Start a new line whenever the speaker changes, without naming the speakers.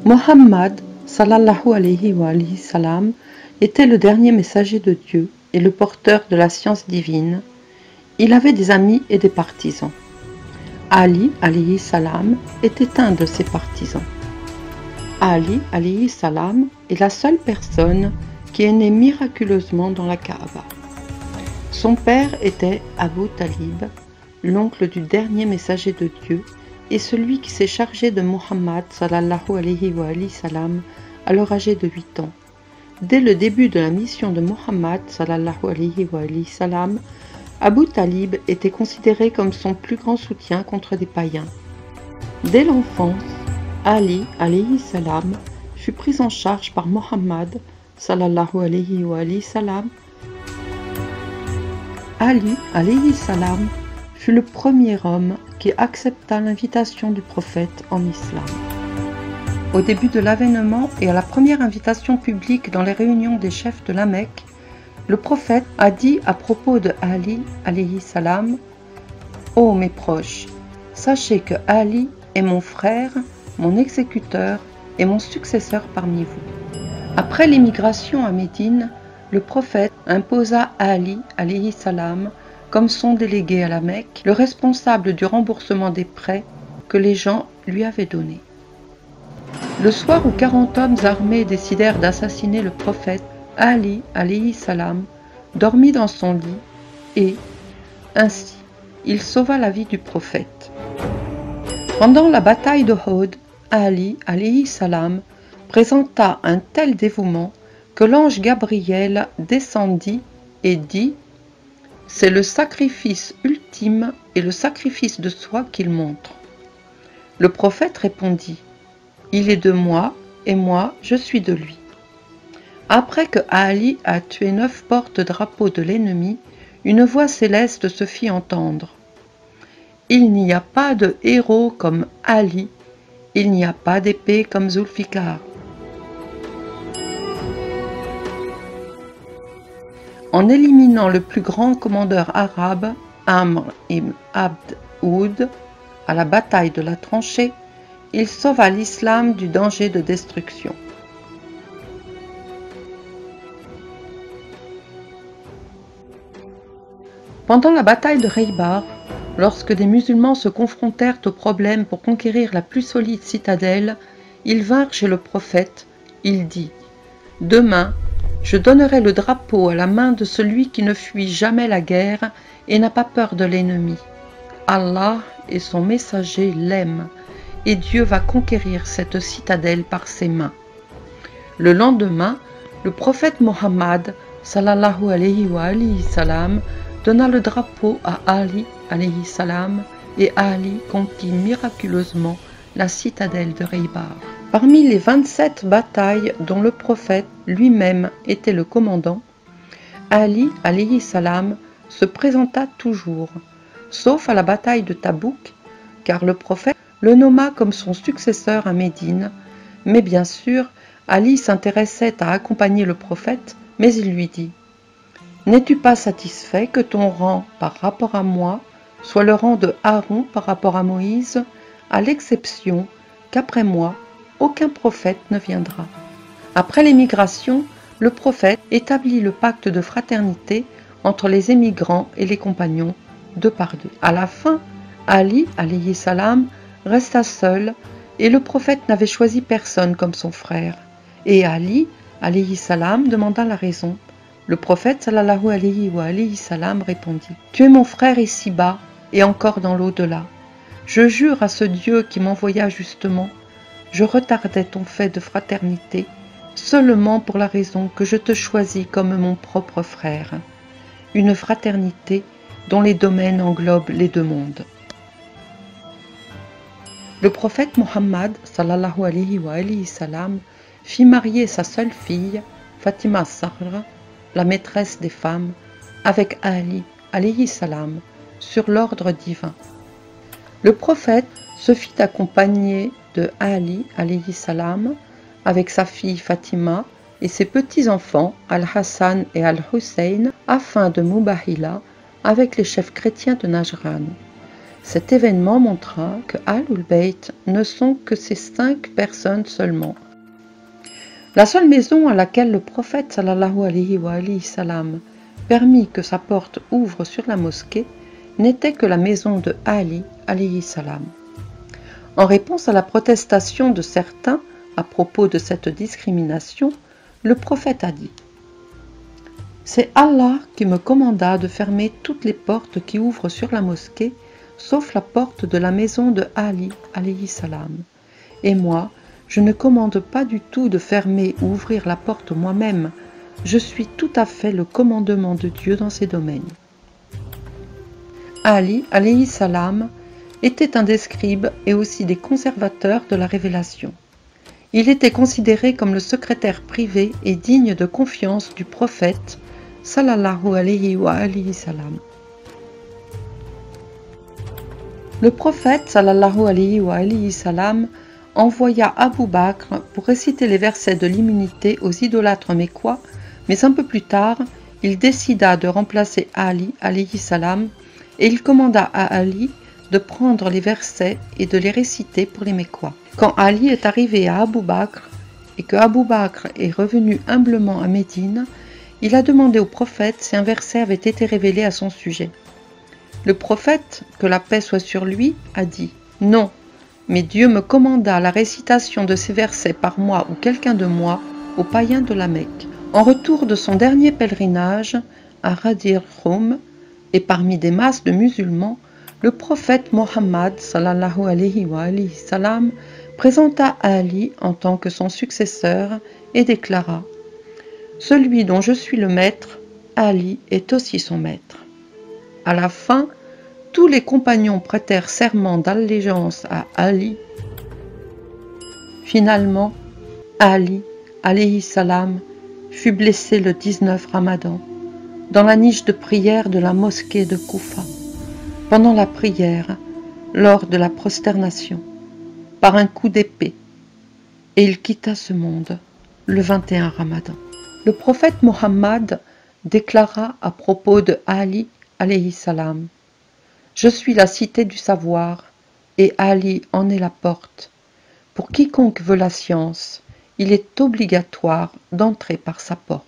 Mohammed sallallahu alayhi wa sallam était le dernier messager de Dieu et le porteur de la science divine. Il avait des amis et des partisans. Ali alayhi salam était un de ses partisans. Ali alayhi salam est la seule personne qui est née miraculeusement dans la Kaaba. Son père était Abu Talib, l'oncle du dernier messager de Dieu et celui qui s'est chargé de Muhammad sallallahu alayhi wa sallam alors âgé de 8 ans. Dès le début de la mission de Muhammad sallallahu alayhi wa sallam, Abu Talib était considéré comme son plus grand soutien contre des païens. Dès l'enfance, Ali alayhi salam fut pris en charge par Muhammad sallallahu alayhi wa sallam. Ali alayhi salam fut le premier homme qui accepta l'invitation du prophète en islam. Au début de l'avènement et à la première invitation publique dans les réunions des chefs de la Mecque, le prophète a dit à propos de Ali alayhi salam: « Ô mes proches, sachez que Ali est mon frère, mon exécuteur et mon successeur parmi vous. » Après l'émigration à Médine, le prophète imposa à Ali alayhi salam comme son délégué à la Mecque, le responsable du remboursement des prêts que les gens lui avaient donnés. Le soir où 40 hommes armés décidèrent d'assassiner le prophète, Ali alayhi salam dormit dans son lit et, ainsi, il sauva la vie du prophète. Pendant la bataille de Uhud, Ali alayhi salam présenta un tel dévouement que l'ange Gabriel descendit et dit: « C'est le sacrifice ultime et le sacrifice de soi qu'il montre. » Le prophète répondit: « Il est de moi et moi je suis de lui. » Après que Ali a tué 9 porte-drapeaux de l'ennemi, une voix céleste se fit entendre. « Il n'y a pas de héros comme Ali, il n'y a pas d'épée comme Zulfikar. » En éliminant le plus grand commandeur arabe, Amr ibn Abd Oud, à la bataille de la tranchée, il sauva l'islam du danger de destruction. Pendant la bataille de Khaybar, lorsque des musulmans se confrontèrent au problème pour conquérir la plus solide citadelle, ils vinrent chez le prophète. Il dit: « Demain, je donnerai le drapeau à la main de celui qui ne fuit jamais la guerre et n'a pas peur de l'ennemi. Allah et son messager l'aiment, et Dieu va conquérir cette citadelle par ses mains. » Le lendemain, le prophète Mohammed sallallahu alayhi wa sallam donna le drapeau à Ali alayhi salam et Ali conquit miraculeusement la citadelle de Khaybar. Parmi les 27 batailles dont le prophète lui-même était le commandant, Ali alayhi salam se présenta toujours, sauf à la bataille de Tabouk, car le prophète le nomma comme son successeur à Médine, mais bien sûr, Ali s'intéressait à accompagner le prophète, mais il lui dit: « N'es-tu pas satisfait que ton rang par rapport à moi soit le rang de Aaron par rapport à Moïse, à l'exception qu'après moi, aucun prophète ne viendra. » Après l'émigration, le prophète établit le pacte de fraternité entre les émigrants et les compagnons, 2 par 2. À la fin, Ali alayhi salam resta seul et le prophète n'avait choisi personne comme son frère. Et Ali alayhi salam demanda la raison. Le prophète sallallahu alayhi wa sallam répondit: « Tu es mon frère ici-bas et encore dans l'au-delà. Je jure à ce Dieu qui m'envoya justement, je retardais ton fait de fraternité seulement pour la raison que je te choisis comme mon propre frère. Une fraternité dont les domaines englobent les 2 mondes. » Le prophète Mohammed sallallahu alayhi wa sallam fit marier sa seule fille, Fatima Sahra, la maîtresse des femmes, avec Ali alayhi salam sur l'ordre divin. Le prophète se fit accompagner de Ali alayhi salam avec sa fille Fatima et ses petits-enfants Al-Hassan et Al-Hussein afin de Mubahila avec les chefs chrétiens de Najran. Cet événement montra que Ahlul Bayt ne sont que ces 5 personnes seulement. La seule maison à laquelle le prophète sallallahu alayhi wa sallam permit que sa porte ouvre sur la mosquée n'était que la maison de Ali alayhi salam. En réponse à la protestation de certains à propos de cette discrimination, le prophète a dit « C'est Allah qui me commanda de fermer toutes les portes qui ouvrent sur la mosquée, sauf la porte de la maison de Ali alayhi salam. Et moi, je ne commande pas du tout de fermer ou ouvrir la porte moi-même. Je suis tout à fait le commandement de Dieu dans ces domaines. » Ali alayhi salam était un des scribes et aussi des conservateurs de la révélation. Il était considéré comme le secrétaire privé et digne de confiance du prophète sallallahu alayhi wa sallam. Le prophète sallallahu alayhi wa sallam envoya Abu Bakr pour réciter les versets de l'immunité aux idolâtres mécois, mais un peu plus tard, il décida de remplacer Ali alayhi salam et il commanda à Ali de prendre les versets et de les réciter pour les Mécois. Quand Ali est arrivé à Abu Bakr et que Abu Bakr est revenu humblement à Médine, il a demandé au prophète si un verset avait été révélé à son sujet. Le prophète, que la paix soit sur lui, a dit « Non, mais Dieu me commanda la récitation de ces versets par moi ou quelqu'un de moi aux païens de la Mecque. » En retour de son dernier pèlerinage à Ghadir Khoum et parmi des masses de musulmans, le prophète Mohammed sallallahu alayhi wa sallam présenta Ali en tant que son successeur et déclara « Celui dont je suis le maître, Ali est aussi son maître. » À la fin, tous les compagnons prêtèrent serment d'allégeance à Ali. Finalement, Ali alayhi salam fut blessé le 19 Ramadan dans la niche de prière de la mosquée de Koufa, pendant la prière, lors de la prosternation, par un coup d'épée, et il quitta ce monde le 21 Ramadan. Le prophète Mohammed déclara à propos de Ali alayhi salam « Je suis la cité du savoir, et Ali en est la porte. Pour quiconque veut la science, il est obligatoire d'entrer par sa porte. »